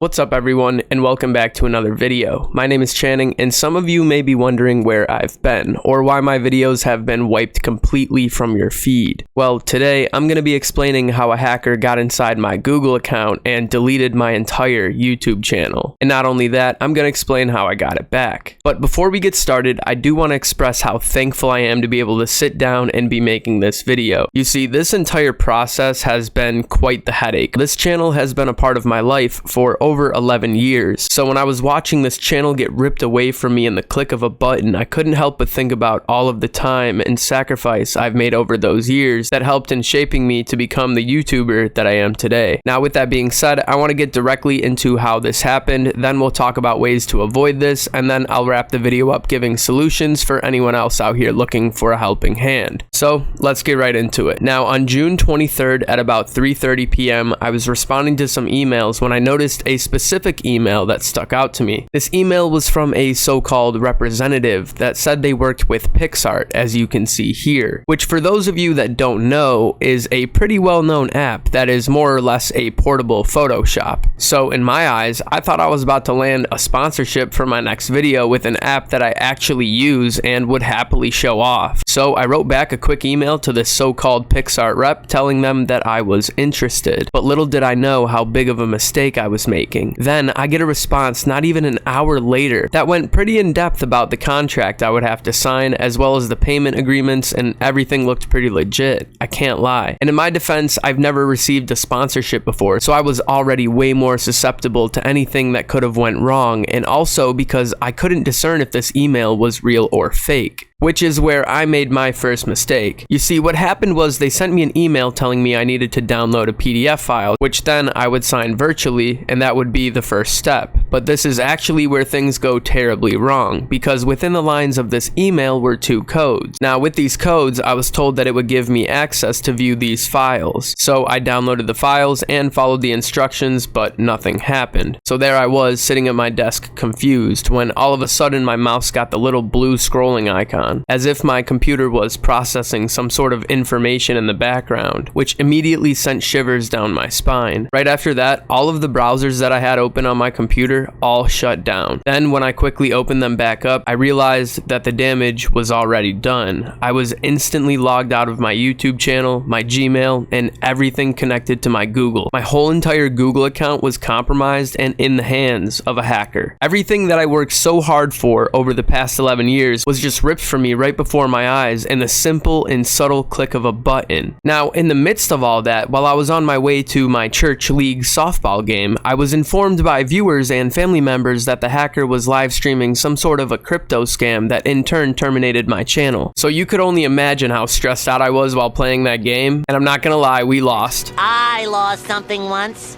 What's up everyone, and welcome back to another video. My name is Channing, and some of you may be wondering where I've been, or why my videos have been wiped completely from your feed. Well, today I'm going to be explaining how a hacker got inside my Google account and deleted my entire YouTube channel. And not only that, I'm going to explain how I got it back. But before we get started, I do want to express how thankful I am to be able to sit down and be making this video. You see, this entire process has been quite the headache. This channel has been a part of my life for over 11 years. So when I was watching this channel get ripped away from me in the click of a button, I couldn't help but think about all of the time and sacrifice I've made over those years that helped in shaping me to become the YouTuber that I am today. Now, with that being said, I want to get directly into how this happened, then we'll talk about ways to avoid this, and then I'll wrap the video up giving solutions for anyone else out here looking for a helping hand. So let's get right into it. Now, on June 23rd at about 3:30 p.m., I was responding to some emails when I noticed a specific email that stuck out to me. This email was from a so-called representative that said they worked with PixArt, as you can see here, which for those of you that don't know is a pretty well-known app that is more or less a portable Photoshop. So in my eyes, I thought I was about to land a sponsorship for my next video with an app that I actually use and would happily show off. So I wrote back a quick email to this so-called PixArt rep telling them that I was interested, but little did I know how big of a mistake I was making. Then I get a response not even an hour later that went pretty in depth about the contract I would have to sign, as well as the payment agreements, and everything looked pretty legit. I can't lie. And in my defense, I've never received a sponsorship before, so I was already way more susceptible to anything that could have went wrong, and also because I couldn't discern if this email was real or fake. Which is where I made my first mistake. You see, what happened was they sent me an email telling me I needed to download a PDF file, which then I would sign virtually, and that would be the first step. But this is actually where things go terribly wrong, because within the lines of this email were two codes. Now, with these codes, I was told that it would give me access to view these files. So I downloaded the files and followed the instructions, but nothing happened. So there I was, sitting at my desk confused, when all of a sudden my mouse got the little blue scrolling icon, as if my computer was processing some sort of information in the background, which immediately sent shivers down my spine. Right after that, all of the browsers that I had open on my computer all shut down. Then when I quickly opened them back up, I realized that the damage was already done. I was instantly logged out of my YouTube channel, my Gmail, and everything connected to my Google. My whole entire Google account was compromised and in the hands of a hacker. Everything that I worked so hard for over the past 11 years was just ripped from me right before my eyes in the simple and subtle click of a button. Now, in the midst of all that, while I was on my way to my church league softball game, I was informed by viewers and family members that the hacker was live streaming some sort of a crypto scam that in turn terminated my channel. So you could only imagine how stressed out I was while playing that game, and I'm not gonna lie, we lost. I lost something once.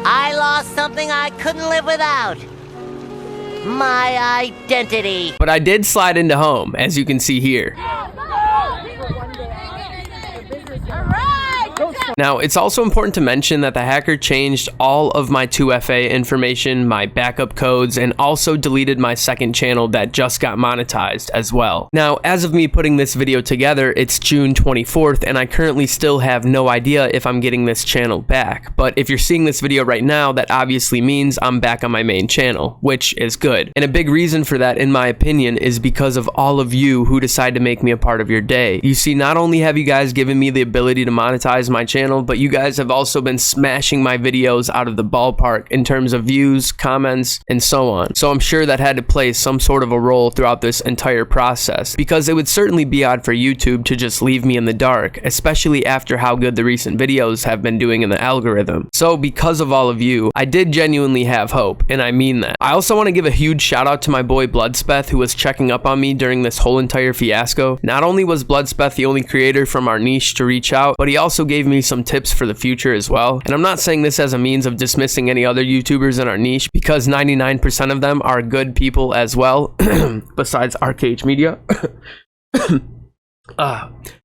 I lost something I couldn't live without. My identity. But I did slide into home, as you can see here. Now, it's also important to mention that the hacker changed all of my 2FA information, my backup codes, and also deleted my second channel that just got monetized as well. Now, as of me putting this video together, it's June 24th, and I currently still have no idea if I'm getting this channel back. But if you're seeing this video right now, that obviously means I'm back on my main channel, which is good. And a big reason for that, in my opinion, is because of all of you who decide to make me a part of your day. You see, not only have you guys given me the ability to monetize my channel, but you guys have also been smashing my videos out of the ballpark in terms of views, comments, and so on. So I'm sure that had to play some sort of a role throughout this entire process, because it would certainly be odd for YouTube to just leave me in the dark, especially after how good the recent videos have been doing in the algorithm. So because of all of you, I did genuinely have hope, and I mean that. I also want to give a huge shout out to my boy Bloodspeth, who was checking up on me during this whole entire fiasco. Not only was Bloodspeth the only creator from our niche to reach out, but he also gave me some tips for the future as well. And I'm not saying this as a means of dismissing any other YouTubers in our niche, because 99% of them are good people as well, besides Arcade Media.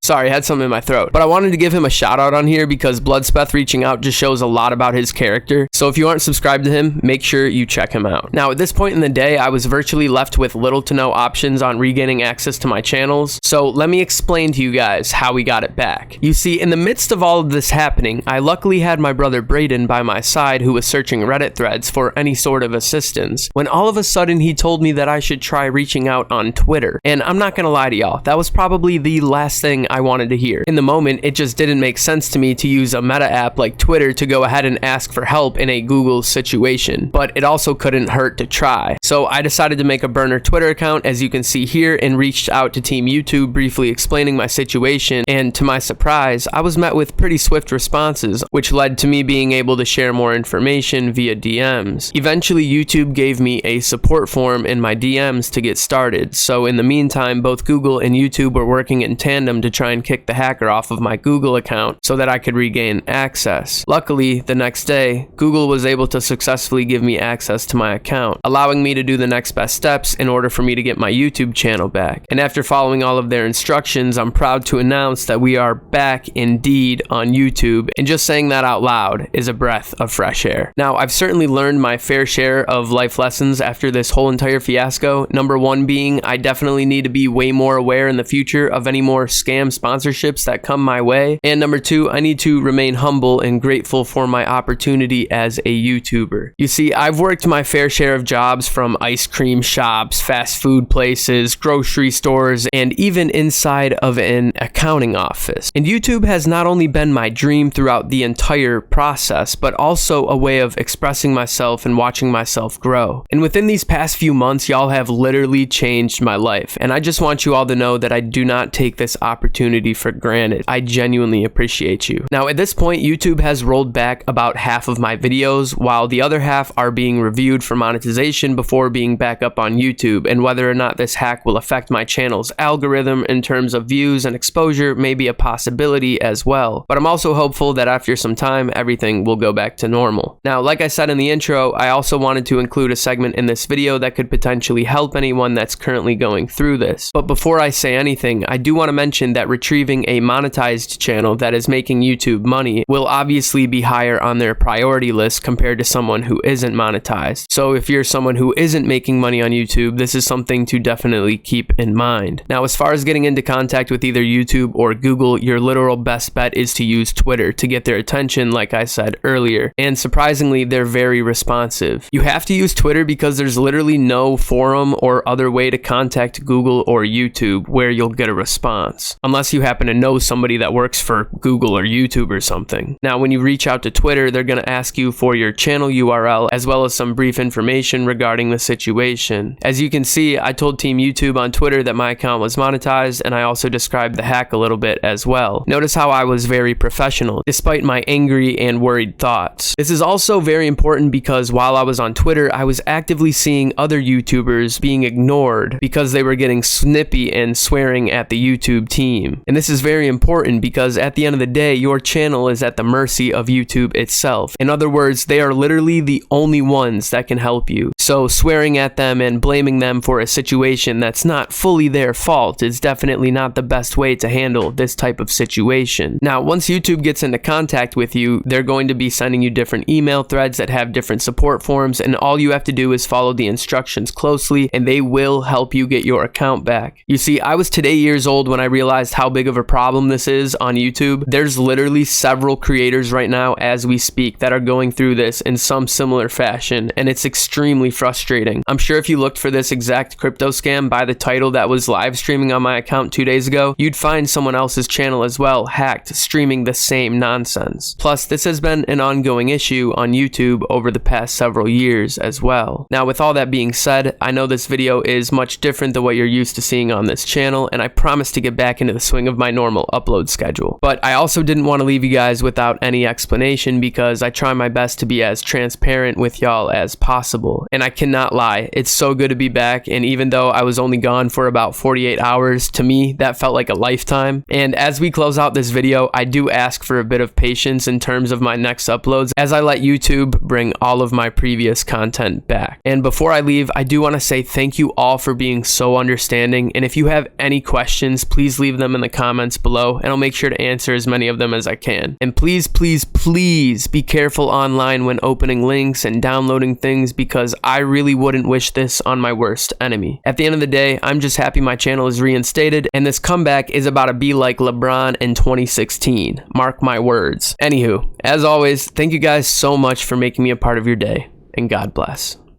Sorry, I had something in my throat. But I wanted to give him a shout out on here because Bloodspeth reaching out just shows a lot about his character. So if you aren't subscribed to him, make sure you check him out. Now, at this point in the day, I was virtually left with little to no options on regaining access to my channels. So let me explain to you guys how we got it back. You see, in the midst of all of this happening, I luckily had my brother Braden by my side who was searching Reddit threads for any sort of assistance, when all of a sudden he told me that I should try reaching out on Twitter. And I'm not gonna lie to y'all, that was probably the last thing I wanted to hear. In the moment, it just didn't make sense to me to use a meta app like Twitter to go ahead and ask for help in a Google situation, but it also couldn't hurt to try. So I decided to make a burner Twitter account, as you can see here, and reached out to Team YouTube briefly explaining my situation, and to my surprise, I was met with pretty swift responses, which led to me being able to share more information via DMs. Eventually, YouTube gave me a support form in my DMs to get started, so in the meantime, both Google and YouTube were working in tandem to try and kick the hacker off of my Google account so that I could regain access. Luckily, the next day, Google was able to successfully give me access to my account, allowing me to do the next best steps in order for me to get my YouTube channel back. And after following all of their instructions, I'm proud to announce that we are back indeed on YouTube, and just saying that out loud is a breath of fresh air. Now, I've certainly learned my fair share of life lessons after this whole entire fiasco. Number one being, I definitely need to be way more aware in the future of any more scam sponsorships that come my way. And number two, I need to remain humble and grateful for my opportunity as a YouTuber. You see, I've worked my fair share of jobs, from ice cream shops, fast food places, grocery stores, and even inside of an accounting office. And YouTube has not only been my dream throughout the entire process, but also a way of expressing myself and watching myself grow. And within these past few months, y'all have literally changed my life. And I just want you all to know that I do not take this opportunity for granted. I genuinely appreciate you. Now, at this point, YouTube has rolled back about half of my videos, while the other half are being reviewed for monetization before being back up on YouTube. And whether or not this hack will affect my channel's algorithm in terms of views and exposure may be a possibility as well. But I'm also hopeful that after some time, everything will go back to normal. Now, like I said in the intro, I also wanted to include a segment in this video that could potentially help anyone that's currently going through this. But before I say anything, I do want to mention that retrieving a monetized channel that is making YouTube money will obviously be higher on their priority list compared to someone who isn't monetized. So if you're someone who isn't making money on YouTube, this is something to definitely keep in mind. Now, as far as getting into contact with either YouTube or Google, your literal best bet is to use Twitter to get their attention, like I said earlier. And surprisingly, they're very responsive. You have to use Twitter because there's literally no forum or other way to contact Google or YouTube where you'll get a response, unless you happen to know somebody that works for Google or YouTube or something. Now, when you reach out to Twitter, they're going to ask you for your channel URL as well as some brief information regarding the situation. As you can see, I told Team YouTube on Twitter that my account was monetized, and I also described the hack a little bit as well. Notice how I was very professional, despite my angry and worried thoughts. This is also very important because while I was on Twitter, I was actively seeing other YouTubers being ignored because they were getting snippy and swearing at the YouTube team. And this is very important because at the end of the day, your channel is at the mercy of YouTube itself. In other words, they are literally the only ones that can help you. So swearing at them and blaming them for a situation that's not fully their fault is definitely not the best way to handle this type of situation. Now, once YouTube gets into contact with you, they're going to be sending you different email threads that have different support forms, and all you have to do is follow the instructions closely and they will help you get your account back. You see, I was today years old when I realized how big of a problem this is on YouTube. There's literally several creators right now as we speak that are going through this in some similar fashion, and it's extremely frustrating. I'm sure if you looked for this exact crypto scam by the title that was live streaming on my account 2 days ago, you'd find someone else's channel as well hacked streaming the same nonsense. Plus, this has been an ongoing issue on YouTube over the past several years as well. Now, with all that being said, I know this video is much different than what you're used to seeing on this channel, and I promise to get back into the swing of my normal upload schedule. But I also didn't want to leave you guys without any explanation because I try my best to be as transparent with y'all as possible. And and I cannot lie, it's so good to be back, and even though I was only gone for about 48 hours, to me, that felt like a lifetime. And as we close out this video, I do ask for a bit of patience in terms of my next uploads, as I let YouTube bring all of my previous content back. And before I leave, I do want to say thank you all for being so understanding, and if you have any questions, please leave them in the comments below, and I'll make sure to answer as many of them as I can. And please, please, please be careful online when opening links and downloading things, because I really wouldn't wish this on my worst enemy. At the end of the day, I'm just happy my channel is reinstated, and this comeback is about to be like LeBron in 2016. Mark my words. Anywho, as always, thank you guys so much for making me a part of your day, and God bless.